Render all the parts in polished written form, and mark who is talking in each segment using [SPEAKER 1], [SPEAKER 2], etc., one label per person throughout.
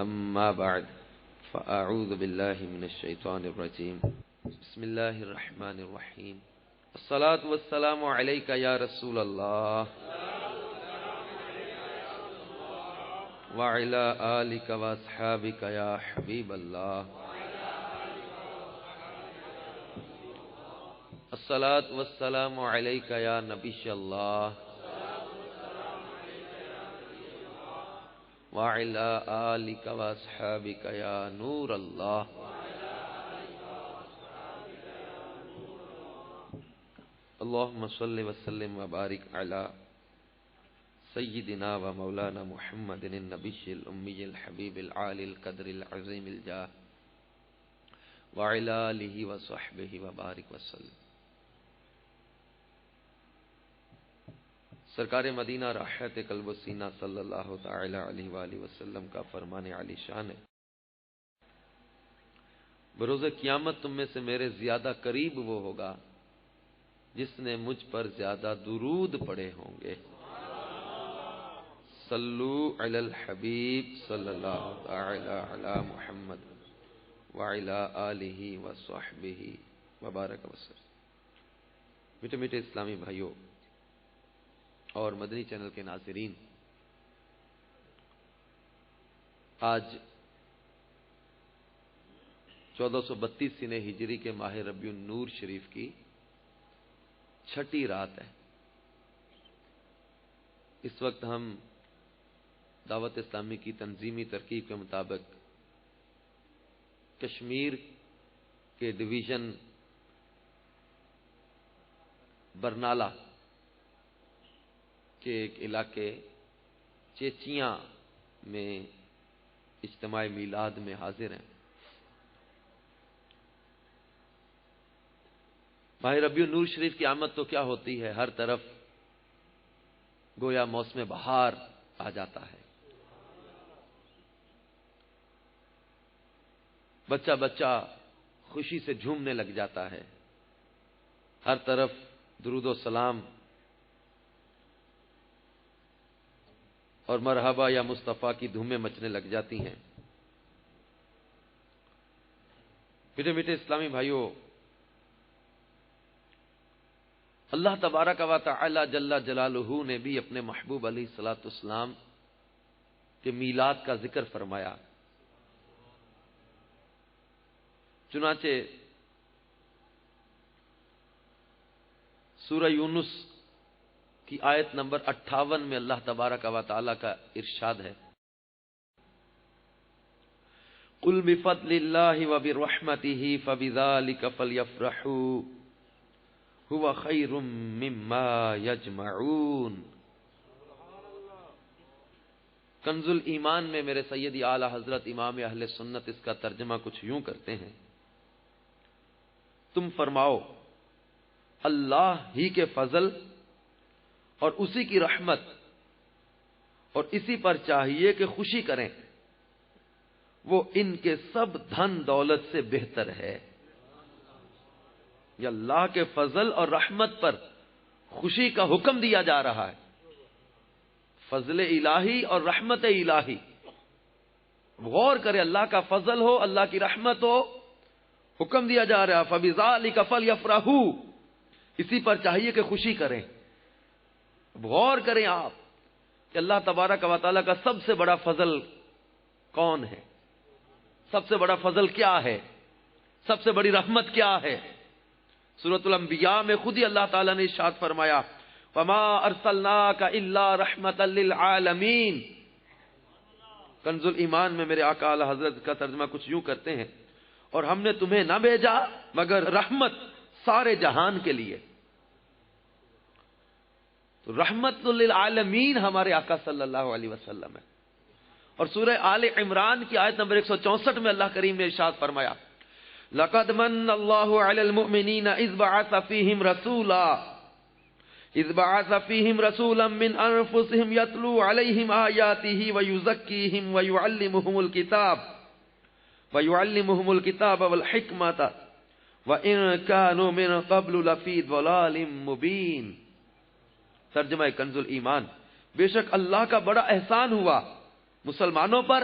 [SPEAKER 1] أما بعد فأعوذ بالله من الشيطان الرجيم بسم الله الرحمن الرحيم الصلاة والسلام عليك يا رسول الله وعلى آلك وأصحابك يا حبيب الله الصلاة والسلام عليك يا نبي الله وعلى آلك وأصحابك يا نور الله اللهم صل وسلم وبارك على سيدنا ومولانا محمد النبي الأمي الحبيب العالي القدر العظيم الجاه وعلى آله وصحبه وبارك وسلم. سرکار مدینہ راحت قلب و سینہ صلی اللہ تعالی علیہ وآلہ وسلم کا فرمان علی شان ہے، بروز قیامت تم میں سے میرے زیادہ قریب وہ ہوگا جس نے مجھ پر زیادہ درود پڑھے ہوں گے. صلو علی الحبیب صلی اللہ تعالی علی محمد وعلی آلہ وصحبہ وبارک وسلم. میٹھے میٹھے اسلامی بھائیوں اور مدنی چینل کے ناظرین، آج 1432 سنہ ہجری کے ماہ ربیع النور شریف کی چھٹی رات ہے. اس وقت ہم دعوت اسلامی کی تنظیمی ترکیب کے مطابق کشمیر کے ڈویژن برنالہ کے ایک علاقے چیچیاں میں اجتماع میلاد میں حاضر ہیں. ماہ ربیع النور شریف کی آمد تو کیا ہوتی ہے، ہر طرف گویا موسم بہار آ جاتا ہے. بچہ بچہ خوشی سے جھومنے لگ جاتا ہے، ہر طرف درود و سلام اور مرحبا یا مصطفیٰ کی دھومیں مچنے لگ جاتی ہیں. میٹھے میٹھے اسلامی بھائیوں، اللہ تبارک و تعالی جل جلالہ نے بھی اپنے محبوب علیہ الصلوۃ والسلام کے میلاد کا ذکر فرمایا. چنانچہ سورہ یونس کی آیت نمبر 58 میں اللہ تبارک و تعالی کا ارشاد ہے، قل بفضل اللہ وبرحمتہ فبذلک فلیفرحوا هو خیر مما یجمعون. کنز الایمان میں میرے سیدی اعلی حضرت امام اہل سنت اس کا ترجمہ کچھ یوں کرتے ہیں، تم فرماؤ اللہ ہی کے فضل اور اسی کی رحمت اور اسی پر چاہیے کہ خوشی کریں، وہ ان کے سب دھن دولت سے بہتر ہے. یہ اللہ کے فضل اور رحمت پر خوشی کا حکم دیا جا رہا ہے. فضل الہی اور رحمت الہی، غور کرے، اللہ کا فضل ہو، اللہ کی رحمت ہو، حکم دیا جا رہا ہے فَبِذَلِكَ فَلْيَفْرَحُوا، اسی پر چاہیے کہ خوشی کریں. غور کریں آپ کہ اللہ تبارک و تعالیٰ کا سب سے بڑا فضل کون ہے، سب سے بڑا فضل کیا ہے، سب سے بڑی رحمت کیا ہے. سورۃ الانبیاء میں خود ہی اللہ تعالیٰ نے ارشاد فرمایا وَمَا أَرْسَلْنَاكَ إِلَّا رَحْمَةً لِّلْعَالَمِينَ. کنز الایمان میں میرے آقا اعلی حضرت کا ترجمہ کچھ یوں کرتے ہیں، اور ہم نے تمہیں نہ بھیجا مگر رحمت سارے جہان کے لیے. تو رحمت للعالمین ہمارے آقا صلی اللہ علیہ وسلم ہے. اور سورہ آل عمران کی آیت نمبر 164 میں اللہ کریم نے ارشاد فرمایا لَقَدْ مَنَّ اللَّهُ عَلَى الْمُؤْمِنِينَ إِذْ بَعَثَ فِيهِمْ رَسُولًا مِّنْ أَنفُسِهِمْ يَتْلُو عَلَيْهِمْ آيَاتِهِ وَيُزَكِّيهِمْ وَيُعَلِّمُهُمُ الْكِتَابَ وَالْحِكْمَةَ وَإِن كَانُوا مِن قَبْلُ لَفِي ضَلَالٍ مُّبِينٍ. ترجمہ کنز الایمان، بے شک اللہ کا بڑا احسان ہوا مسلمانوں پر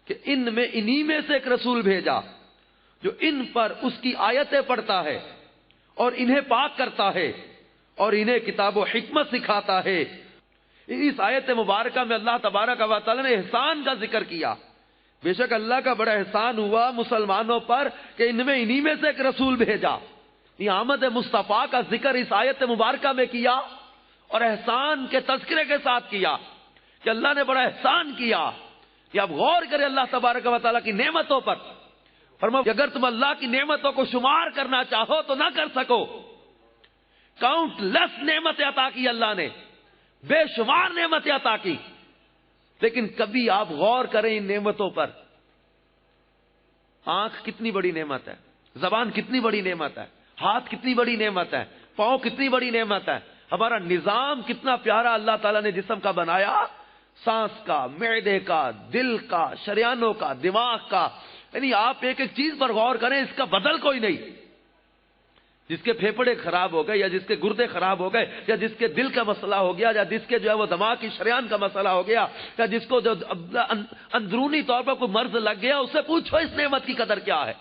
[SPEAKER 1] کہ ان میں انہی میں سے ایک رسول بھیجا جو ان پر اس کی آیتیں پڑھتا ہے اور انہیں پاک کرتا ہے اور انہیں کتاب و حکمت سکھاتا ہے۔ اس آیت مبارکہ میں اللہ تبارک و تعالی نے احسان کا ذکر کیا۔ بے شک اللہ کا بڑا احسان ہوا مسلمانوں پر کہ ان میں انہی میں سے ایک رسول بھیجا۔ یہ آمد مصطفیٰ کا ذکر اس آیت مبارکہ میں کیا اور احسان کے تذکرے کے ساتھ کیا کہ اللہ نے بڑا احسان کیا۔ کہ اب غور کرے اللہ تبارک و تعالیٰ کی نعمتوں پر۔ فرمایا اگر تم اللہ کی نعمتوں کو شمار کرنا چاہو تو نہ کر سکو۔ کاؤنٹ لیس نعمت عطا کی اللہ نے، بے شمار نعمت عطا کی، لیکن کبھی آپ غور کریں ان نعمتوں پر۔ آنکھ کتنی بڑی نعمت ہے، زبان کتنی بڑی نعمت ہے، ہاتھ کتنی بڑی نعمت ہے، پاؤں کتنی بڑی نعمت ہے، ہمارا نظام کتنا پیارا اللہ تعالیٰ نے جسم کا بنایا، سانس کا، معدے کا، دل کا، شریانوں کا، دماغ کا، یعنی آپ ایک ایک چیز پر غور کریں، اس کا بدل کوئی نہیں۔ جس کے پھیپھڑے خراب ہو گئے یا جس کے گردے خراب ہو گئے یا جس کے دل کا مسئلہ ہو گیا یا جس کے جو ہے وہ دماغ کی شریان کا مسئلہ ہو گیا یا جس کو جو اندرونی طور پر کوئی مرض لگ گیا، اس سے پوچھو اس نعمت کی قدر کیا ہے۔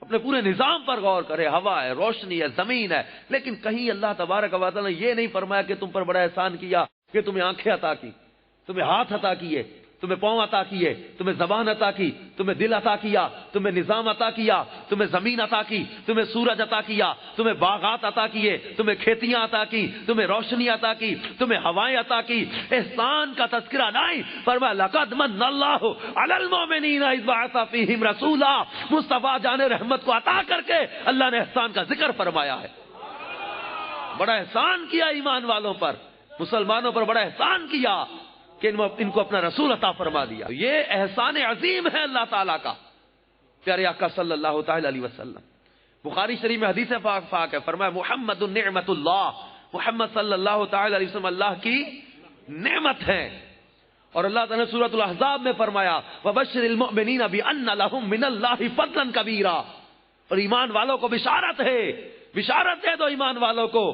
[SPEAKER 1] اپنے پورے نظام پر غور کرے، ہوا ہے، روشنی ہے، زمین ہے، لیکن کہیں اللہ تبارک و تعالی نے یہ نہیں فرمایا کہ تم پر بڑا احسان کیا کہ تمہیں آنکھیں عطا کی، تمہیں ہاتھ عطا کیے، تمہیں پاؤں عطا کیے، تمہیں زبان عطا کی، تمہیں دل عطا کیا، تمہیں نظام عطا کیا، تمہیں زمین عطا کی، تمہیں سورج عطا کیا، تمہیں باغات عطا کیے، تمہیں کھیتیاں عطا کی، تمہیں روشنی عطا کی، تمہیں ہوائیں عطا کی۔ احسان کا تذکرہ نہیں، فرمایا لقد من اللہ علی المؤمنین اذ بعث فیہم رسولا۔ مصطفیٰ جان رحمت کو عطا کر کے اللہ نے احسان کا ذکر فرمایا ہے۔ بڑا احسان کیا ایمان والوں پر، مسلمانوں پر بڑا احسان کیا کہ ان کو اپنا رسول عطا فرما دیا۔ یہ احسان عظیم ہے اللہ تعالیٰ کا۔ پیارے آقا صلی اللہ تعالی علیہ وسلم، بخاری شریف میں حدیث پاک ہے، فرمایا محمد نعمت اللہ، محمد صلی اللہ تعالی علیہ وسلم اللہ کی نعمت ہے۔ اور اللہ تعالیٰ نے سورۃ الاحزاب میں فرمایا وبشر المؤمنین بان لهم من اللہ فضلا کبیرا۔ اور ایمان والوں کو بشارت ہے، بشارت ہے تو ایمان والوں کو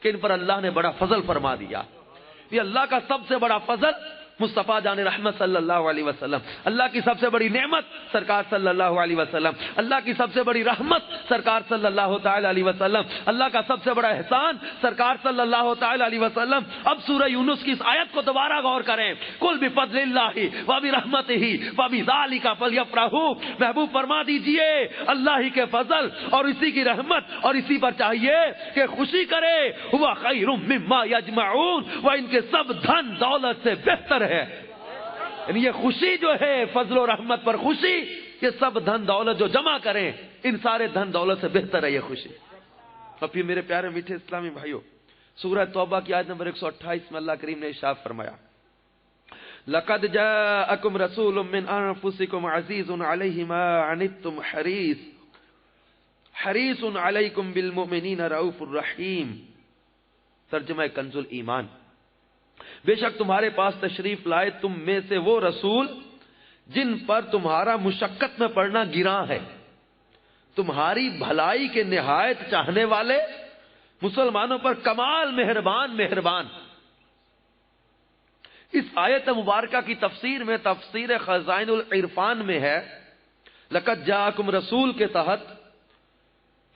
[SPEAKER 1] کہ ان پر اللہ نے بڑا فضل فرما دیا۔ یہ اللہ کا سب سے بڑا فضل مصطفیٰ جان رحمت صلی اللہ علیہ وسلم، اللہ کی سب سے بڑی نعمت سرکار صلی اللہ علیہ وسلم، اللہ کی سب سے بڑی رحمت سرکار صلی اللہ تعالی علیہ وسلم، اللہ کا سب سے بڑا احسان سرکار صلی اللہ تعالی علیہ وسلم۔ اب سورہ یونس کی اس آیت کو دوبارہ غور کریں، قل بفضل اللہ وبرحمتہ فبذلک فلیفرحوا۔ محبوب فرما دیجئے اللہ ہی کے فضل اور اسی کی رحمت اور اسی پر چاہیے کہ خوشی کرے، ہوا خیر مما یجمعون، وہ ان کے سب دھن دولت سے بہتر ہے۔ یعنی یہ خوشی جو ہے فضل و رحمت پر خوشی، یہ سب دھن دولت جو جمع کریں ان سارے دھن دولت سے بہتر ہے یہ خوشی۔ اور پھر میرے پیارے میٹھے اسلامی بھائیوں، سورہ توبہ کی آیت نمبر 128 میں اللہ کریم نے ارشاد فرمایا لقد جاءکم رسول من انفسکم عزیز علیہ ما عنتم حریص علیکم بالمؤمنین رؤوف الرحیم۔ ترجمہ کنز الایمان، بے شک تمہارے پاس تشریف لائے تم میں سے وہ رسول جن پر تمہارا مشقت میں پڑنا گراں ہے، تمہاری بھلائی کے نہایت چاہنے والے، مسلمانوں پر کمال مہربان۔ اس آیت مبارکہ کی تفسیر میں، تفسیر خزائن العرفان میں ہے لقد جاءکم رسول کے تحت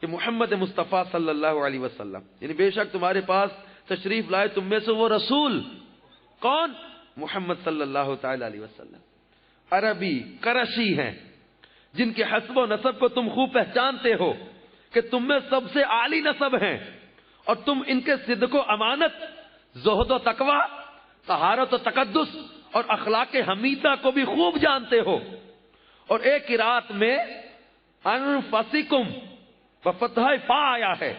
[SPEAKER 1] کہ محمد مصطفیٰ صلی اللہ علیہ وسلم، یعنی بے شک تمہارے پاس تشریف لائے تم میں سے وہ رسول، کون؟ محمد صلی اللہ تعالی علیہ وسلم، عربی قرشی ہیں، جن کے حسب و نسب کو تم خوب پہچانتے ہو کہ تم میں سب سے عالی نسب ہیں، اور تم ان کے صدق و امانت، زہد و تقوی، طہارت و تقدس اور اخلاق حمیدہ کو بھی خوب جانتے ہو۔ اور ایک قرات میں انفسکم بفتح فا آیا ہے،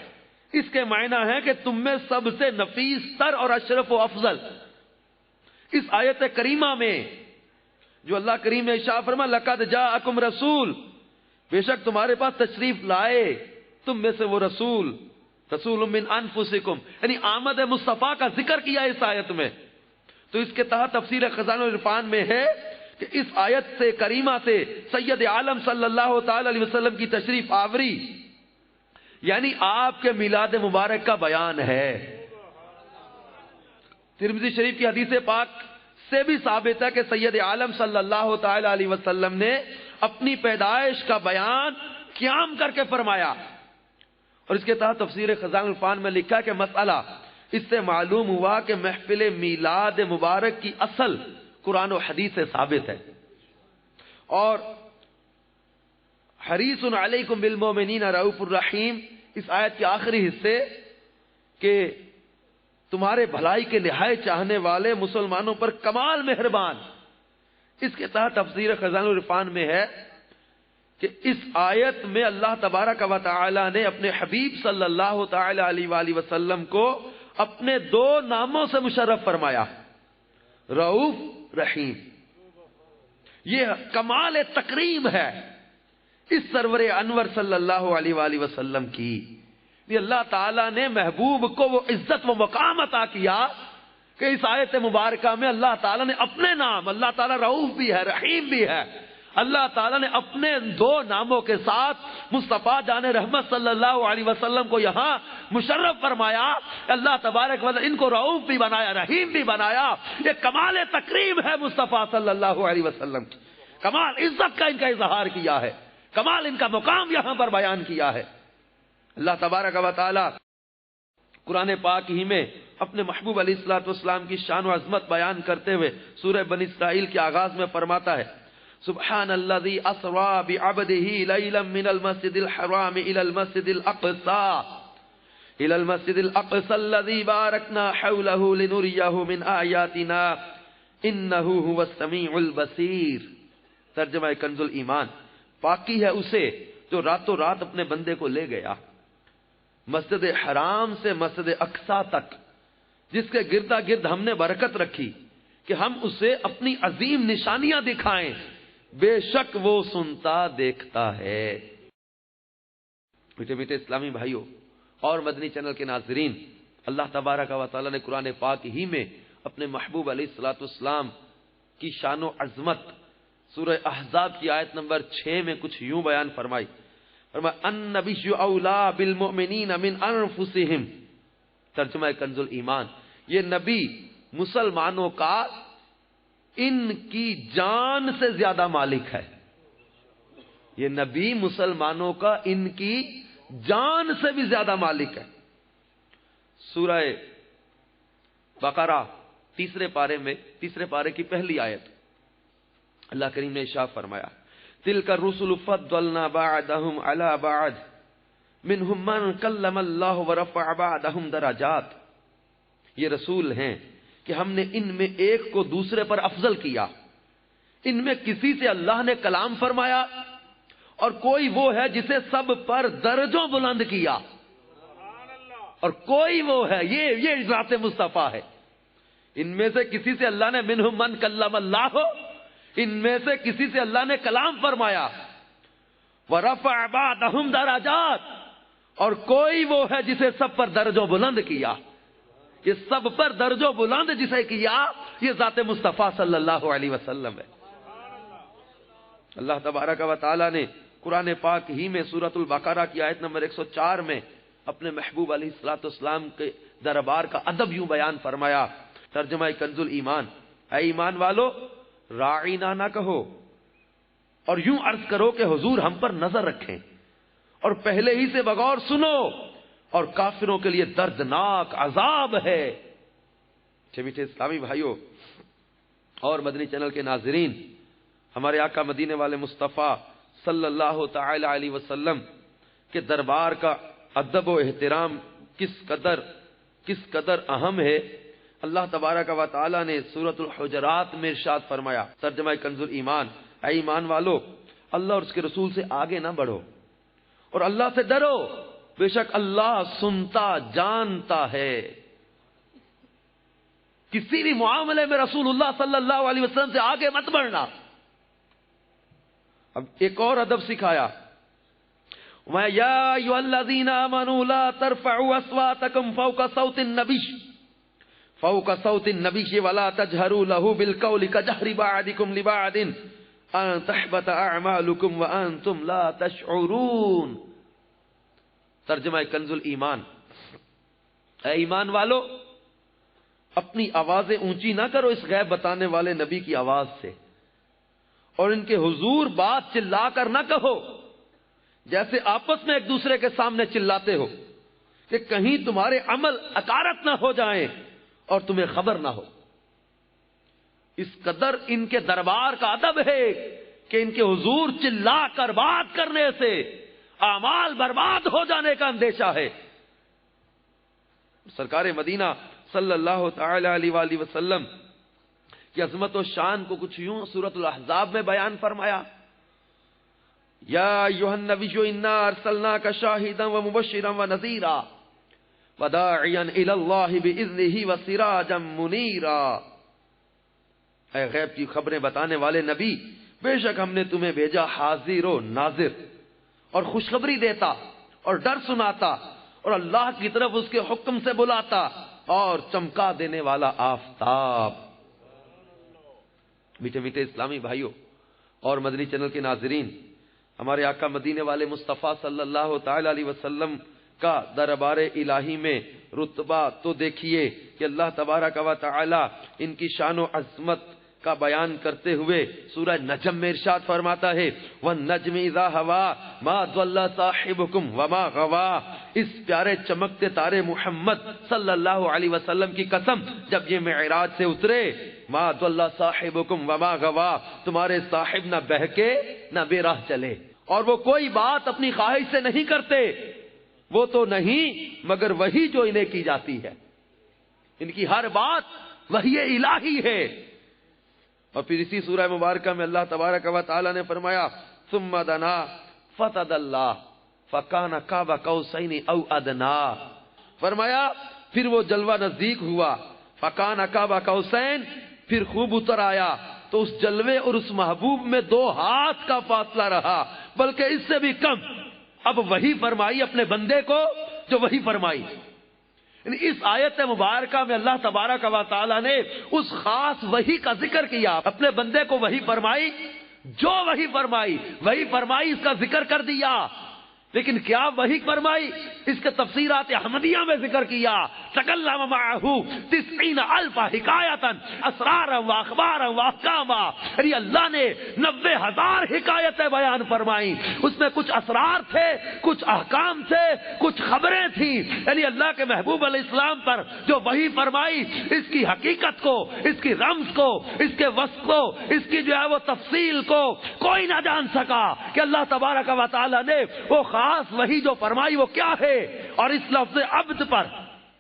[SPEAKER 1] اس کے معنی ہے کہ تم میں سب سے نفیس تر اور اشرف و افضل۔ اس آیت کریمہ میں جو اللہ کریم نے ارشاد فرمایا لقد جاءکم رسول، بے شک تمہارے پاس تشریف لائے تم میں سے وہ رسول من انفسکم، یعنی آمد مصطفیٰ کا ذکر کیا اس آیت میں۔ تو اس کے تحت تفسیر خزائن العرفان میں ہے کہ اس آیت سے کریمہ سے سید عالم صلی اللہ تعالی علیہ وسلم کی تشریف آوری، یعنی آپ کے میلاد مبارک کا بیان ہے۔ ترمذی شریف کی حدیث پاک سے بھی ثابت ہے کہ سید عالم صلی اللہ تعالی علیہ وسلم نے اپنی پیدائش کا بیان قیام کر کے فرمایا. اور اس کے تحت تفسیر خزائن الفان میں لکھا کہ مسئلہ اس سے معلوم ہوا کہ محفل میلاد مبارک کی اصل قرآن و حدیث سے ثابت ہے. اور حریص علیکم بالمؤمنین رؤوف الرحیم اس آیت کے آخری حصے کہ تمہارے بھلائی کے نہایت چاہنے والے مسلمانوں پر کمال مہربان، اس کے تحت تفسیر خزائن العرفان میں ہے کہ اس آیت میں اللہ تبارک و تعالی نے اپنے حبیب صلی اللہ تعالی علیہ وآلہ وسلم کو اپنے دو ناموں سے مشرف فرمایا، رؤوف رحیم. یہ کمال تکریم ہے اس سرور انور صلی اللہ علیہ وآلہ وسلم کی. یہ اللہ تعالیٰ نے محبوب کو وہ عزت و مقام عطا کیا کہ اس آیت مبارکہ میں اللہ تعالیٰ نے اپنے نام، اللہ تعالیٰ رؤوف بھی ہے رحیم بھی ہے، اللہ تعالیٰ نے اپنے دو ناموں کے ساتھ مصطفیٰ جان رحمت صلی اللہ علیہ وسلم کو یہاں مشرف فرمایا. اللہ تبارک و تعالیٰ ان کو رؤوف بھی بنایا رحیم بھی بنایا. یہ کمال تکریم ہے مصطفیٰ صلی اللہ علیہ وسلم کی. کمال عزت کا ان کا اظہار کیا ہے، کمال ان کا مقام یہاں پر بیان کیا ہے. اللہ تبارک و تعالی قرآن پاک ہی میں اپنے محبوب علیہ الصلوۃ والسلام کی شان و عظمت بیان کرتے ہوئے سورہ بنی اسرائیل کے آغاز میں فرماتا ہے، سبحان الذی اسری بعبدہ لیلا من المسجد الحرام الى المسجد الاقصى الذی بارکنا حولہ لنریہ من آیاتنا انہ هو السمیع البصیر. ترجمہ کنز الایمان، پاکی ہے اسے جو راتوں رات اپنے بندے کو لے گیا مسجد حرام سے مسجد اقصی تک، جس کے گردا گرد ہم نے برکت رکھی کہ ہم اسے اپنی عظیم نشانیاں دکھائیں، بے شک وہ سنتا دیکھتا ہے. میٹھے میٹھے اسلامی بھائیوں اور مدنی چینل کے ناظرین، اللہ تبارک و تعالی نے قرآن پاک ہی میں اپنے محبوب علیہ الصلوۃ والسلام کی شان و عظمت سورہ احزاب کی آیت نمبر 6 میں کچھ یوں بیان فرمائی، فرمایا النبی اولا بالمؤمنین من انفسہم. ترجمہ کنز الایمان، یہ نبی مسلمانوں کا ان کی جان سے زیادہ مالک ہے. یہ نبی مسلمانوں کا ان کی جان سے بھی زیادہ مالک ہے. سورہ بقرہ تیسرے پارے کی پہلی آیت اللہ کریم نے ارشاد فرمایا، تلک الرسل فضلنا بعضهم على بعض منهم من کلم اللہ ورفع بعضهم درجات. یہ رسول ہیں کہ ہم نے ان میں ایک کو دوسرے پر افضل کیا. ان میں کسی سے اللہ نے کلام فرمایا اور کوئی وہ ہے جسے سب پر درجوں بلند کیا، اور کوئی وہ ہے یہ ذات مصطفیٰ ہے. ان میں سے کسی سے اللہ نے منہم من کلم اللہ، ان میں سے کسی سے اللہ نے کلام فرمایا، ورفع بعضهم درجات، اور کوئی وہ ہے جسے سب پر درجوں بلند کیا. یہ سب پر درجوں بلند جسے کیا یہ ذات مصطفیٰ صلی اللہ علیہ وسلم ہے. اللہ تبارک و تعالی نے قرآن پاک ہی میں سورۃ البقرہ کی آیت نمبر 104 میں اپنے محبوب علیہ الصلوۃ والسلام کے دربار کا ادب یوں بیان فرمایا. ترجمہ کنز الایمان، اے ایمان والو راعینا نہ کہو اور یوں عرض کرو کہ حضور ہم پر نظر رکھیں، اور پہلے ہی سے بغور سنو، اور کافروں کے لیے دردناک عذاب ہے. میٹھے اسلامی بھائیوں اور مدنی چینل کے ناظرین، ہمارے آقا مدینے والے مصطفیٰ صلی اللہ تعالی علیہ وسلم کے دربار کا ادب و احترام کس قدر اہم ہے. اللہ تبارک و تعالی نے سورۃ الحجرات میں ارشاد فرمایا، ترجمہ کنز الایمان، اے ایمان والو اللہ اور اس کے رسول سے آگے نہ بڑھو اور اللہ سے ڈرو، بے شک اللہ سنتا جانتا ہے. کسی بھی معاملے میں رسول اللہ صلی اللہ علیہ وسلم سے آگے مت بڑھنا. اب ایک اور ادب سکھایا، یا ایھا الذین آمنوا لا ترفعوا اصواتکم فوق صوت النبی ولا تجهروا له بالقول كجهر بعضکم لبعض ان تحبط اعمالکم وانتم لا تشعرون. ترجمہ کنز الایمان، اے ایمان والو اپنی آوازیں اونچی نہ کرو اس غیب بتانے والے نبی کی آواز سے، اور ان کے حضور بات چلا کر نہ کہو جیسے آپس میں ایک دوسرے کے سامنے چلاتے ہو، کہ کہیں تمہارے عمل اکارت نہ ہو جائیں اور تمہیں خبر نہ ہو۔ اس قدر ان کے دربار کا ادب ہے کہ ان کے حضور چلا کر بات کرنے سے اعمال برباد ہو جانے کا اندیشہ ہے۔ سرکار مدینہ صلی اللہ تعالی علیہ وآلہ وسلم کی عظمت و شان کو کچھ یوں سورۃ الاحزاب میں بیان فرمایا، یا ایھا النبی انا ارسلناک شاہدا ومبشرا ونذیرا وداعیا الی اللہ باذنہ وسراجا منیرا۔ اے غیب کی خبریں بتانے والے نبی، بے شک ہم نے تمہیں بھیجا حاضر و ناظر، اور خوشخبری دیتا اور ڈر سناتا اور اللہ کی طرف اس کے حکم سے بلاتا اور چمکا دینے والا آفتاب۔ میٹھے میٹھے اسلامی بھائیوں اور مدنی چینل کے ناظرین، ہمارے آقا مدینے والے مصطفیٰ صلی اللہ تعالی علیہ وسلم کا دربار الہی میں رتبہ تو دیکھیے کہ اللہ تبارک و تعالی ان کی شان و عظمت کا بیان کرتے ہوئے سورہ نجم میں ارشاد فرماتا ہے، وَالنَّجْمِ إِذَا هَوَا مَا ضَلَّ صَاحِبُكُمْ وَمَا غَوَا۔ اس پیارے چمکتے تارے محمد صلی اللہ علیہ وسلم کی قسم، جب یہ معراج سے اترے، مَا ضَلَّ صَاحِبُكُمْ وَمَا غَوَا، تمہارے صاحب نہ بہکے نہ بے راہ چلے، اور وہ کوئی بات اپنی خواہش سے نہیں کرتے، وہ تو نہیں مگر وہی جو انہیں کی جاتی ہے، ان کی ہر بات وحی الہی ہے۔ اور پھر اسی سورہ مبارکہ میں اللہ تبارک و تعالی نے فرمایا، ثم دنا فتدلی فکان قاب قوسین او ادنا، فرمایا پھر وہ جلوہ نزدیک ہوا، فکان قاب قوسین، پھر خوب اتر آیا، تو اس جلوے اور اس محبوب میں 2 ہاتھ کا فاصلہ رہا، بلکہ اس سے بھی کم۔ اب وہی فرمائی اپنے بندے کو جو وہی فرمائی۔ اس آیت مبارکہ میں اللہ تبارک و تعالی نے اس خاص وحی کا ذکر کیا، اپنے بندے کو وحی فرمائی، جو وحی فرمائی اس کا ذکر کر دیا، لیکن کیا وحی فرمائی؟ اس کے تفسیرات احمدیہ میں ذکر کیا، تکلم معہ 90,000 حکایتا اسرارا و اخبارا و احکاما، یعنی اللہ نے 90,000 حکایتیں بیان فرمائی، اس میں کچھ اسرار تھے، کچھ احکام تھے، کچھ خبریں تھیں، یعنی اللہ کے محبوب علیہ السلام پر جو وحی فرمائی، اس کی حقیقت کو، اس کی رمز کو، اس کے وصف کو، اس کی جو ہے وہ تفصیل کو کوئی نہ جان سکا کہ اللہ تبارک و تعالی نے وہ خاص وہی جو فرمائی وہ کیا ہے۔ اور اس لفظ عبد پر،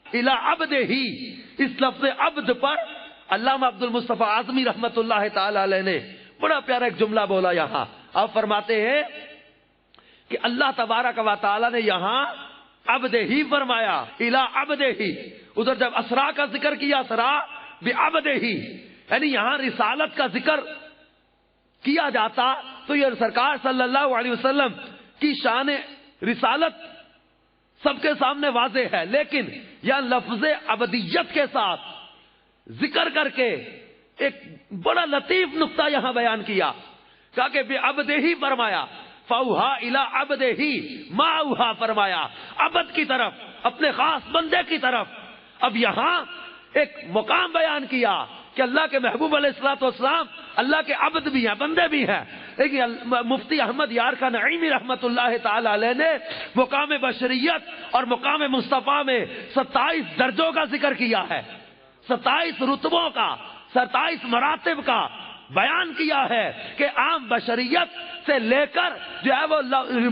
[SPEAKER 1] الی عبدہ، اس لفظ عبد پر علامہ عبد المصطفیٰ اعظمی رحمت اللہ تعالی علیہ نے بڑا پیارا ایک جملہ بولا۔ یہاں آپ فرماتے ہیں کہ اللہ تبارک و تعالی نے یہاں عبد ہی فرمایا، الی عبدہ، ادھر جب اسرا کا ذکر کیا، اسرا بعبدہ، یعنی یہاں رسالت کا ذکر کیا جاتا تو یہ سرکار صلی اللہ علیہ وسلم کی شان رسالت سب کے سامنے واضح ہے، لیکن یہ لفظ عبدیت کے ساتھ ذکر کر کے ایک بڑا لطیف نقطہ یہاں بیان کیا، کہا کہ بعبدہ ہی فرمایا، فَأَوْحَىٰ إِلَىٰ عَبْدِهِ مَا أَوْحَىٰ فرمایا، عبد کی طرف، اپنے خاص بندے کی طرف۔ اب یہاں ایک مقام بیان کیا کہ اللہ کے محبوب علیہ الصلوۃ والسلام اللہ کے عبد بھی ہیں، بندے بھی ہیں، لیکن مفتی احمد یار کا نعیمی رحمت اللہ تعالی علیہ نے مقام بشریت اور مقام مصطفیٰ میں 27 درجوں کا ذکر کیا ہے، 27 رتبوں کا، 27 مراتب کا بیان کیا ہے کہ عام بشریت سے لے کر جو ہے وہ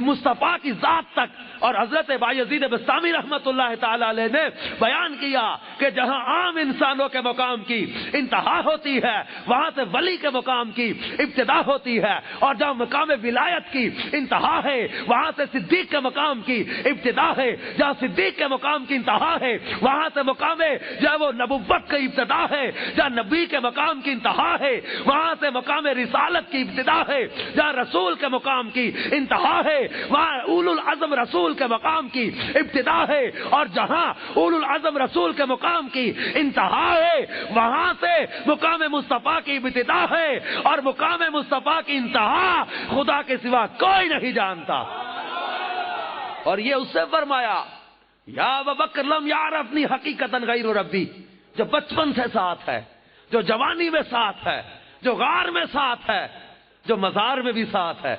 [SPEAKER 1] مصطفیٰ کی ذات تک۔ اور حضرت بایزید بسطامی رحمت اللہ تعالی علیہ نے بیان کیا کہ جہاں عام انسانوں کے مقام کی انتہا ہوتی ہے، وہاں سے ولی کے مقام کی ابتدا ہوتی ہے، اور جہاں مقام ولایت کی انتہا ہے وہاں سے صدیق کے مقام کی ابتدا ہے، جہاں صدیق کے مقام کی انتہا ہے وہاں سے مقام جو ہے وہ نبوت کی ابتدا ہے، جہاں نبی کے مقام کی انتہا ہے وہاں سے مقام رسالت کی ابتدا ہے، جہاں رسول کے مقام کی انتہا ہے وہاں اولو العزم رسول کے مقام کی ابتدا ہے، اور جہاں اولو العزم رسول کے مقام کی انتہا ہے وہاں سے مقام مصطفیٰ کی ابتدا ہے، اور مقام مصطفیٰ کی انتہا خدا کے سوا کوئی نہیں جانتا۔ اور یہ اس سے فرمایا، یا ابا بکر لم یعرفنی حقیقتا غیر ربی، جو بچپن سے ساتھ ہے، جو جوانی میں ساتھ ہے، جو غار میں ساتھ ہے، جو مزار میں بھی ساتھ ہے.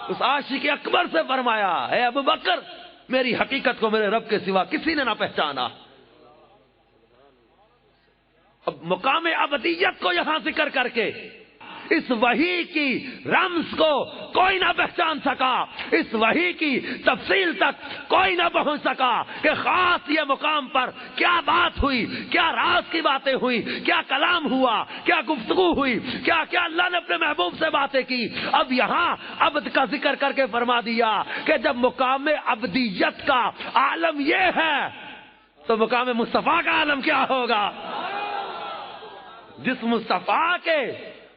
[SPEAKER 1] اس عاشق اکبر سے فرمایا اے ابو بکر میری حقیقت کو میرے رب کے سوا کسی نے نہ پہچانا. اب مقام ابدیت کو یہاں ذکر کر کے اس وحی کی رمز کو کوئی نہ پہچان سکا، اس وحی کی تفصیل تک کوئی نہ پہنچ سکا کہ خاص یہ مقام پر کیا بات ہوئی، کیا راز کی باتیں ہوئی، کیا کلام ہوا، کیا گفتگو ہوئی، کیا کیا اللہ نے اپنے محبوب سے باتیں کی. اب یہاں عبد کا ذکر کر کے فرما دیا کہ جب مقام ابدیت کا عالم یہ ہے تو مقام مصطفیٰ کا عالم کیا ہوگا. جس مصطفیٰ کے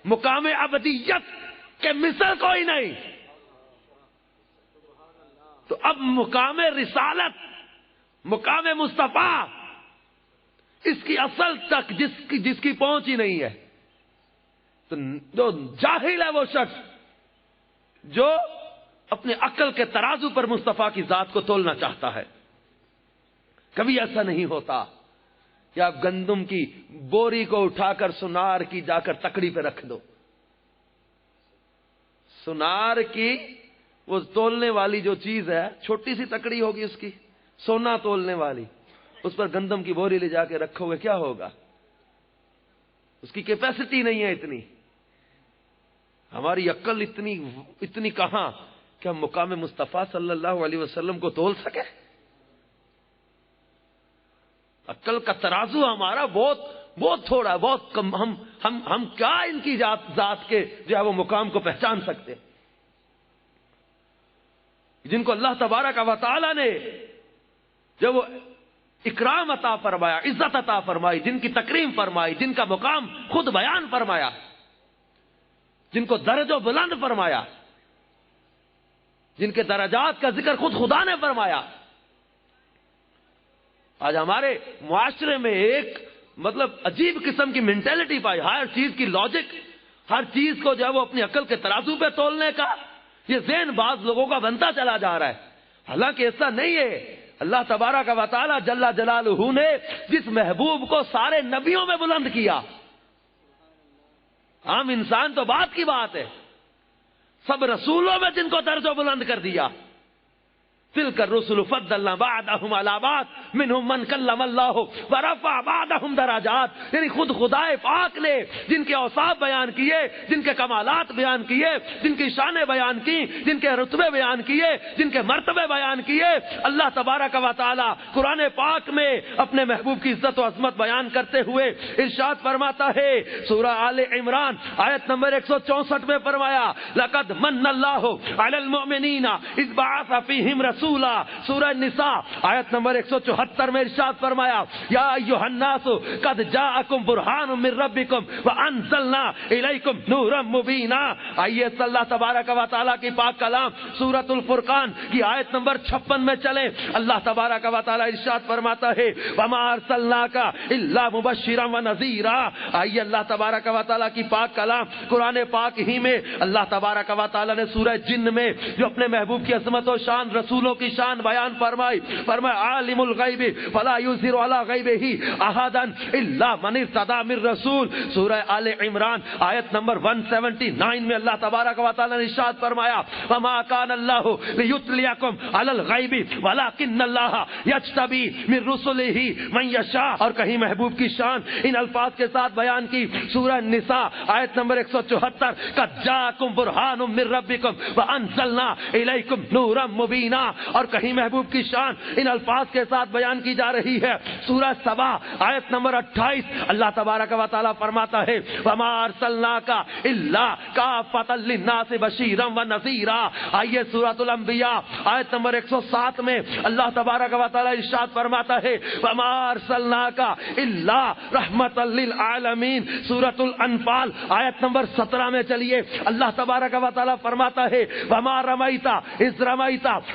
[SPEAKER 1] مقام ابدیت کے مثل کوئی نہیں، تو اب مقام رسالت، مقام مصطفیٰ، اس کی اصل تک جس کی پہنچ ہی نہیں ہے. تو جو جاہل ہے وہ شخص جو اپنے عقل کے ترازو پر مصطفیٰ کی ذات کو تولنا چاہتا ہے. کبھی ایسا نہیں ہوتا کہ آپ گندم کی بوری کو اٹھا کر سونار کی جا کر تکڑی پہ رکھ دو. سونار کی وہ تولنے والی جو چیز ہے چھوٹی سی تکڑی ہوگی، اس کی سونا تولنے والی، اس پر گندم کی بوری لے جا کے رکھو گے کیا ہوگا؟ اس کی کیپیسٹی نہیں ہے اتنی. ہماری عقل اتنی کہاں کہ ہم مقام مصطفیٰ صلی اللہ علیہ وسلم کو تول سکے. عقل کا ترازو ہمارا بہت تھوڑا، بہت کم. ہم کیا ان کی ذات کے جو ہے وہ مقام کو پہچان سکتے، جن کو اللہ تبارک و تعالی نے جو وہ اکرام عطا فرمایا، عزت عطا فرمائی، جن کی تکریم فرمائی، جن کا مقام خود بیان فرمایا، جن کو درجہ بلند فرمایا، جن کے درجات کا ذکر خود خدا نے فرمایا. آج ہمارے معاشرے میں ایک عجیب قسم کی مینٹلٹی پائی، ہر چیز کی لاجک، ہر چیز کو جو ہے وہ اپنی عقل کے ترازو پہ تولنے کا یہ ذہن بعض لوگوں کا بنتا چلا جا رہا ہے. حالانکہ ایسا نہیں ہے. اللہ تبارک و تعالی جل جلالہ نے جس محبوب کو سارے نبیوں میں بلند کیا، عام انسان تو بات کی بات ہے، سب رسولوں میں جن کو درجہ بلند کر دیا، تلک الرسل فضلنا بعضهم على بعض منهم من کلم اللہ ورفع بعضهم درجات. یعنی خود خدائے پاک نے جن کے اوصاف بیان کیے، جن کے کمالات بیان کیے، جن کی شانیں بیان کی، جن کے رتبے بیان کیے، جن کے مرتبے بیان کیے، اللہ تبارک و تعالی قرآن پاک میں اپنے محبوب کی عزت و عظمت بیان کرتے ہوئے ارشاد فرماتا ہے. سورہ آل عمران آیت نمبر 164 میں فرمایا لقد من اللہ علی المؤمنین اذ بعث فیہم رسولا. سورہ النساء آیت نمبر 174 میں ارشاد فرمایا یا ایھا الناس قد جاءکم برہان من ربکم وانزلنا الیکم نورا مبینا. آئیے اللہ تبارک و تعالی کی پاک کلام سورۃ الفرقان کی آیت نمبر 56 میں چلیں. اللہ تبارک و تعالی ارشاد فرماتا ہے وما ارسلناک الا مبشرا ونذیرا. آئیے اللہ تبارک و تعالی کی پاک کلام قرآن پاک ہی میں اللہ تبارک و تعالی نے سورہ جن میں جو اپنے محبوب کی عظمت و شان، رسولوں کی شان بیان فرمایا عالم الغیب فلا یظہر علی غیبہ احدا الا من ارتضی من رسول. سورہ آل عمران آیت نمبر 179 میں اللہ تبارک و تعالی نے ارشاد فرمایا وما کان اللہ لیطلعکم علی الغیب ولکن اللہ یجتبی من رسلہ من یشاء. اور کہیں محبوب کی شان ان الفاظ کے ساتھ بیان کی سورہ النساء آیت نمبر 174 قد جاءکم برہان من ربکم وانزلنا الیکم نورا مبینا. اور کہیں محبوب کی شان ان الفاظ کے ساتھ بیان کی جا رہی ہے سورہ سبا آیت نمبر 28. اللہ تبارک و تعالی فرماتا ہے وما ارسلناک الا کافۃ للناس بشیرا ونذیرا. آئیے سورۃ الانبیاء آیت نمبر 107 میں اللہ تبارک و تعالی ارشاد فرماتا ہے وما ارسلناک الا رحمۃ للعالمین. سورۃ الانفال آیت نمبر 17 میں چلیے اللہ تبارک و تعالی فرماتا ہے وما رمیت اذ رمیت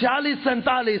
[SPEAKER 1] 46, 47,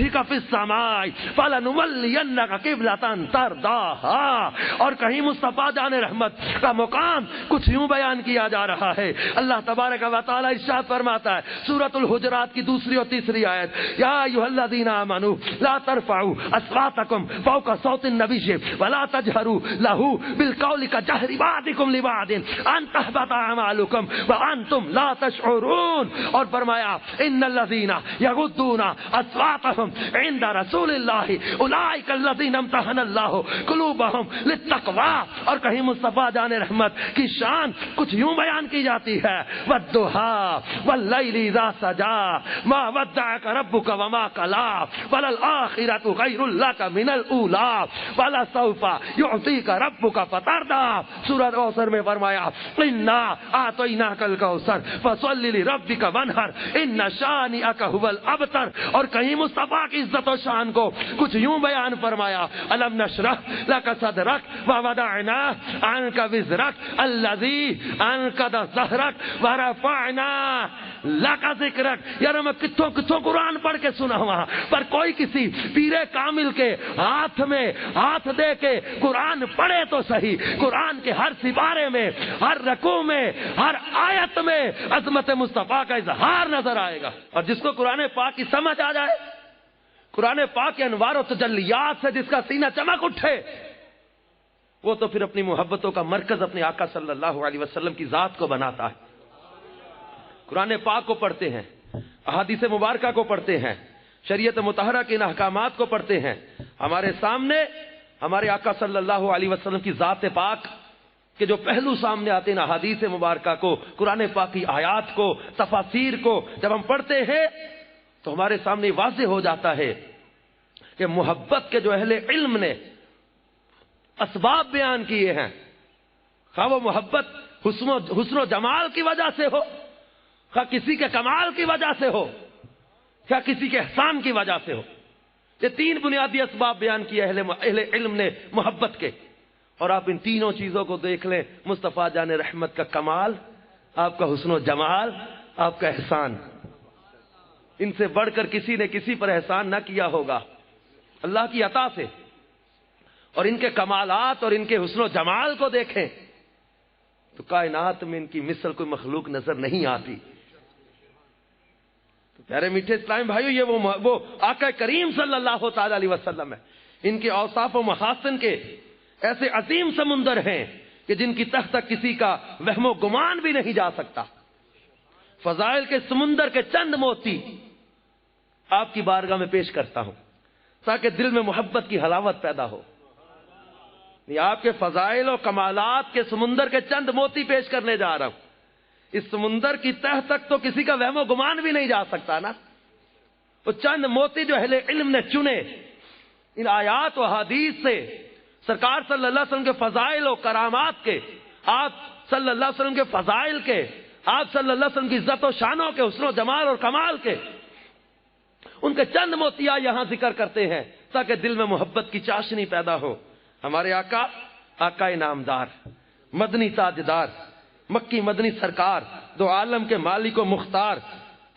[SPEAKER 2] وجهك في السماء فلنولينك قبلة ترضاها. اور کہیں مصطفیٰ جان رحمت کا مقام کچھ یوں بیان کیا جا رہا ہے. اللہ تبارک و تعالی ارشاد فرماتا ہے سورۃ الحجرات کی 2 اور 3 آیت, یا ایھا الذین آمنوا لا ترفعوا اصواتکم فوق صوت النبی ولا تجهروا له بالقول كجهر بعضکم لبعض ان تحبط اعمالکم وانتم لا تشعرون. اور فرمایا ان الذین یغضون اصواتهم عند رسول اللہ اولئک الذین امتحن اللہ قلوبهم للتقوی. اور کہیں مصطفیٰ جان رحمت کی شان کچھ یوں بیان کی جاتی ہے والضحى واللیل اذا سجى ما ودعك ربك وما قلى وللآخرة خیر لك من الاولى ولسوف يعطيك ربك فترضى. سورۃ کوثر میں فرمایا انا اعطیناک الکوثر فصل لربک وانحر ان شانئک هو الابتر. اور کہیں مصطفیٰ کی عزت و شان کو کچھ یوں بیان فرمایا الم نشرح لك صدرك ووضعنا عنك وزرك الذي انقض ظهرك ورفعنا لك ذکرک. یار میں کتوں قرآن پڑھ کے سنا ہوا, پر کوئی کسی پیر کامل کے ہاتھ میں ہاتھ دے کے قرآن پڑھے تو صحیح, قرآن کے ہر سپارے میں, ہر رکوع میں, ہر آیت میں عظمت مصطفیٰ کا اظہار نظر آئے گا. اور جس کو قرآن پاک کی سمجھ آ جائے, قرآن پاک کے انوار و تجلیات سے جس کا سینہ چمک اٹھے, وہ تو پھر اپنی محبتوں کا مرکز اپنے آقا صلی اللہ علیہ وسلم کی ذات کو بناتا ہے. قرآن پاک کو پڑھتے ہیں, احادیث مبارکہ کو پڑھتے ہیں, شریعت مطہرہ کے ان احکامات کو پڑھتے ہیں, ہمارے سامنے ہمارے آقا صلی اللہ علیہ وسلم کی ذات پاک کے جو پہلو سامنے آتے ہیں, احادیث مبارکہ کو, قرآن پاک کی آیات کو, تفاسیر کو جب ہم پڑھتے ہیں تو ہمارے سامنے واضح ہو جاتا ہے کہ محبت کے جو اہل علم نے اسباب بیان کیے ہیں, خواہ وہ محبت حسن و جمال کی وجہ سے ہو, خواہ کسی کے کمال کی وجہ سے ہو, یا کسی کے احسان کی وجہ سے ہو, یہ 3 بنیادی اسباب بیان کیے اہل علم نے محبت کے. اور آپ ان تینوں چیزوں کو دیکھ لیں, مصطفیٰ جان رحمت کا کمال, آپ کا حسن و جمال, آپ کا احسان, ان سے بڑھ کر کسی نے کسی پر احسان نہ کیا ہوگا اللہ کی عطا سے. اور ان کے کمالات اور ان کے حسن و جمال کو دیکھیں تو کائنات میں ان کی مثل کوئی مخلوق نظر نہیں آتی. تو پیارے میٹھے اسلام بھائیو, یہ وہ آقا کریم صلی اللہ تعالی علیہ وسلم ہے. ان کے اوصاف و محاسن کے ایسے عظیم سمندر ہیں کہ جن کی تہ تک کسی کا وہم و گمان بھی نہیں جا سکتا. فضائل کے سمندر کے چند موتی آپ کی بارگاہ میں پیش کرتا ہوں تاکہ دل میں محبت کی حلاوت پیدا ہو. آپ کے فضائل و کمالات کے سمندر کے چند موتی پیش کرنے جا رہا ہوں. اس سمندر کی تہ تک تو کسی کا وہم و گمان بھی نہیں جا سکتا نا. وہ چند موتی جو اہل علم نے چنے ان آیات و حدیث سے سرکار صلی اللہ علیہ وسلم کے فضائل و کرامات کے, آپ صلی اللہ علیہ وسلم کے فضائل کے, آپ صلی اللہ علیہ وسلم کی عزت و شانوں کے, حسن و جمال اور کمال کے, ان کے چند موتیاں یہاں ذکر کرتے ہیں تاکہ دل میں محبت کی چاشنی پیدا ہو. ہمارے آقا, آقا نامدار, مدنی تاجدار, مکی مدنی سرکار, دو عالم کے مالک و مختار,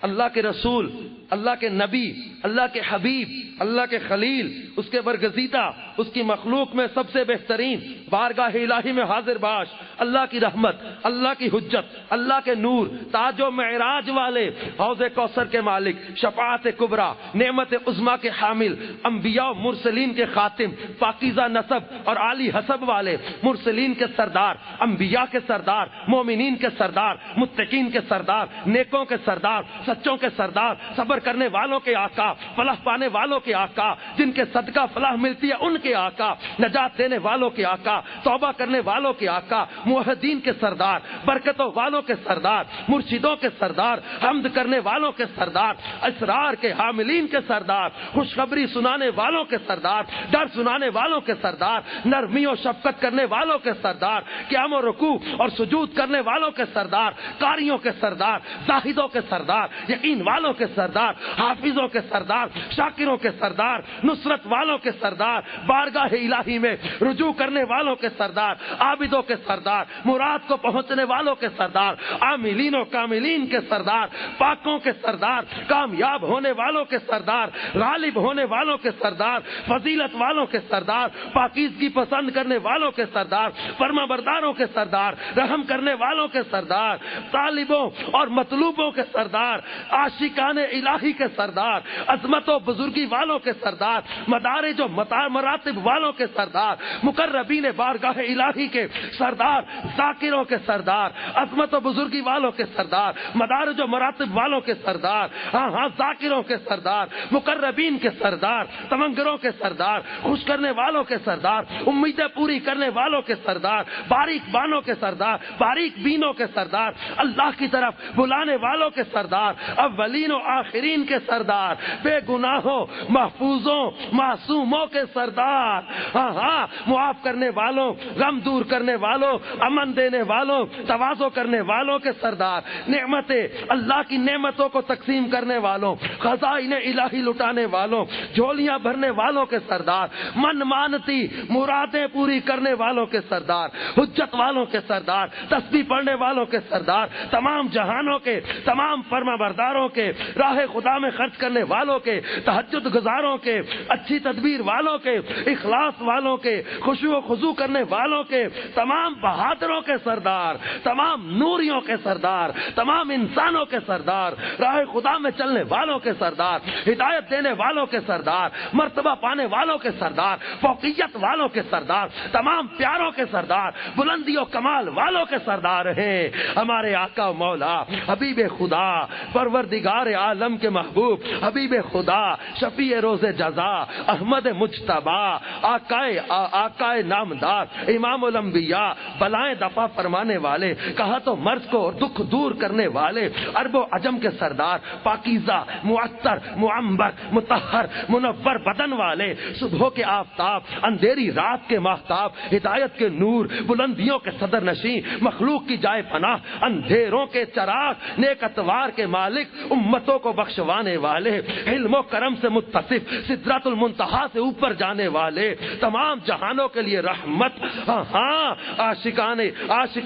[SPEAKER 2] اللہ کے رسول, اللہ کے نبی, اللہ کے حبیب, اللہ کے خلیل, اس کے برگزیدہ, اس کی مخلوق میں سب سے بہترین, بارگاہ الہی میں حاضر باش, اللہ کی رحمت, اللہ کی حجت, اللہ کے نور, تاج و معراج والے, حوض کوثر کے مالک, شفاعت کبریٰ, نعمت عظمیٰ کے حامل, انبیاء و مرسلین کے خاتم, پاکیزہ نسب اور عالی حسب والے, مرسلین کے سردار, انبیاء کے سردار, مومنین کے سردار, متقین کے سردار, نیکوں کے سردار, سچوں کے سردار, صبر کرنے والوں کے آقا, فلاح پانے والوں کے آقا, جن کے صدقہ فلاح ملتی ہے ان کے آقا, نجات دینے والوں کے آقا, توبہ کرنے والوں کے آقا, موحدین کے سردار, برکتوں والوں کے سردار, مرشدوں کے سردار, حمد کرنے والوں کے سردار, اسرار کے حاملین کے سردار, خوشخبری سنانے والوں کے سردار, ڈر سنانے والوں کے سردار, نرمی و شفقت کرنے والوں کے سردار, قیام و رکوع اور سجود کرنے والوں کے سردار, قاریوں کے سردار, زاہدوں کے سردار, یقین والوں کے سردار، حافظوں کے سردار، شاکروں کے سردار، نصرت والوں کے سردار، بارگاہ الہی میں رجوع کرنے والوں کے سردار، عابدوں کے سردار، مراد کو پہنچنے والوں کے سردار، عاملین و کاملین کے سردار، پاکوں کے سردار، کامیاب ہونے والوں کے سردار، غالب ہونے والوں کے سردار، فضیلت والوں کے سردار، پاکیزگی پسند کرنے والوں کے سردار، فرما برداروں کے سردار، رحم کرنے والوں کے سردار، طالبوں اور مطلوبوں کے سردار، عاشقان الہی کے سردار، عظمت و بزرگی والوں کے سردار، مدارج و مراتب والوں کے سردار، مقربین بارگاہ الہی کے سردار، ذاکروں کے سردار، عظمت و بزرگی والوں کے سردار، مدارج و مراتب والوں کے سردار، ہاں ذاکروں کے سردار، مقربین کے سردار، تمنگروں کے سردار، خوش کرنے والوں کے سردار، امیدیں پوری کرنے والوں کے سردار، باریک بانوں کے سردار، باریک بینوں کے سردار، اللہ کی طرف بلانے والوں کے سردار، اولین و آخرین کے سردار، بے گناہوں محفوظوں معصوموں کے سردار، ہاں معاف کرنے والوں، غم دور کرنے والوں، امن دینے والوں، تواضع کرنے والوں کے سردار، نعمتیں اللہ کی نعمتوں کو تقسیم کرنے والوں، خزائن الہی لٹانے والوں، جھولیاں بھرنے والوں کے سردار، من مانتی مرادیں پوری کرنے والوں کے سردار، حجت والوں کے سردار، تسبیح پڑھنے والوں کے سردار، تمام جہانوں کے، تمام فرما برداروں کے، راہ خدا میں خرچ کرنے والوں کے، تہجد گزاروں کے، اچھی تدبیر والوں کے، اخلاص والوں کے، خشوع و خضوع کرنے والوں کے، تمام بہادروں کے سردار، تمام نوریوں کے سردار، تمام انسانوں کے سردار، راہ خدا میں چلنے والوں کے سردار، ہدایت دینے والوں کے سردار، مرتبہ پانے والوں کے سردار، فوقیت والوں کے سردار، تمام پیاروں کے سردار، بلندی و کمال والوں کے سردار ہیں ہمارے آقا و مولا حبیب خدا، پروردگار عالم کے محبوب، حبیب خدا، شفیع روز جزا، احمد مجتبی، آقائے نامدار، امام الانبیاء، بلائیں دفع فرمانے والے، کہا تو مرض کو دکھ دور کرنے والے، عرب و عجم کے سردار، پاکیزہ، معطر، معمبر، مطہر، منور بدن والے، صبح کے آفتاب، اندھیری رات کے ماہتاب، ہدایت کے نور، بلندیوں کے صدر نشین، مخلوق کی جائے پناہ، اندھیروں کے چراغ، نیک اتوار کے مالک، امتوں کو بخشوانے والے، علم و کرم سے متصف، سدرۃ المنتہا سے اوپر جانے والے، تمام جہانوں کے لیے رحمت،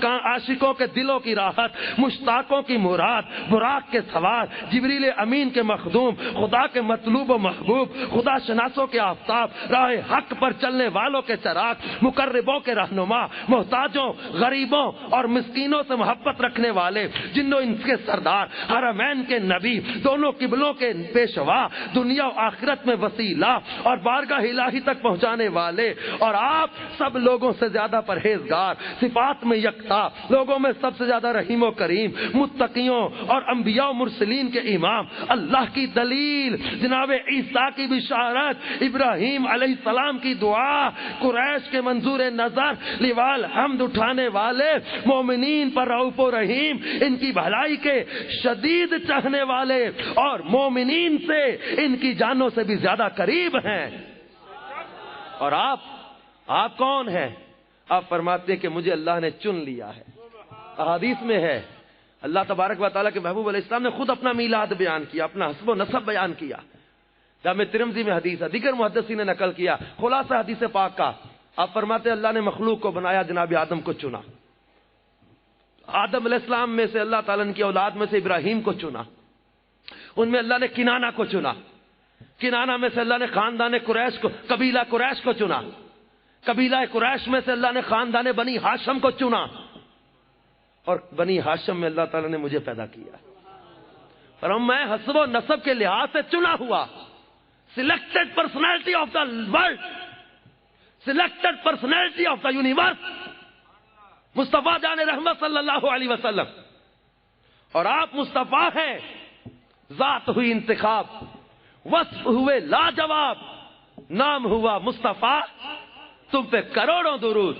[SPEAKER 2] عاشقوں کے دلوں کی راحت، مشتاقوں کی مراد، براق کے سوار، جبریل امین کے مخدوم، خدا کے مطلوب و محبوب، خدا شناسوں کے آفتاب، راہ حق پر چلنے والوں کے چراغ، مقربوں کے رہنما، محتاجوں، غریبوں اور مسکینوں سے محبت رکھنے والے، جنوں انس کے سردار، حرمین کے نبی، دونوں قبلوں کے پیشوا، دنیا و آخرت میں وسیلہ اور بارگاہ الہی تک پہنچانے والے، اور آپ سب لوگوں سے زیادہ پرہیزگار، صفات میں یکتا، لوگوں میں سب سے زیادہ رحیم و کریم، متقیوں اور انبیاء و مرسلین کے امام، اللہ کی دلیل، جناب عیسیٰ کی بشارت، ابراہیم علیہ السلام کی دعا، قریش کے منظور نظر، لیوال حمد اٹھانے والے، مومنین پر رؤوف و رحیم، ان کی بھلائی کے شدید چاہنے والے، اور مومنین سے ان کی جانوں سے بھی زیادہ قریب ہیں۔ اور آپ کون ہیں؟ آپ فرماتے ہیں کہ مجھے اللہ نے چن لیا ہے۔ احادیث میں ہے، اللہ تبارک و تعالیٰ کے محبوب علیہ السلام نے خود اپنا میلاد بیان کیا، اپنا حسب و نسب بیان کیا۔ جامع ترمذی میں حدیث ہے، دیگر محدثین نے نقل کیا، خلاصہ حدیث پاک کا۔ آپ فرماتے ہیں اللہ نے مخلوق کو بنایا، جناب آدم کو چنا، آدم علیہ السلام میں سے اللہ تعالیٰ کی اولاد میں سے ابراہیم کو چنا، ان میں اللہ نے کنانہ کو چنا، کنانہ میں سے اللہ نے خاندان قریش کو، قبیلہ قریش کو چنا، قبیلہ قریش میں سے اللہ نے خاندان بنی ہاشم کو چنا، اور بنی ہاشم میں اللہ تعالیٰ نے مجھے پیدا کیا۔ پر میں حسب و نسب کے لحاظ سے چنا ہوا، selected personality of the world, selected personality of the universe, مصطفیٰ جان رحمت صلی اللہ علیہ وسلم۔ اور آپ مصطفیٰ ہیں، ذات ہوئی انتخاب، وصف ہوئے لاجواب، نام ہوا مصطفیٰ، تم پہ کروڑوں درود۔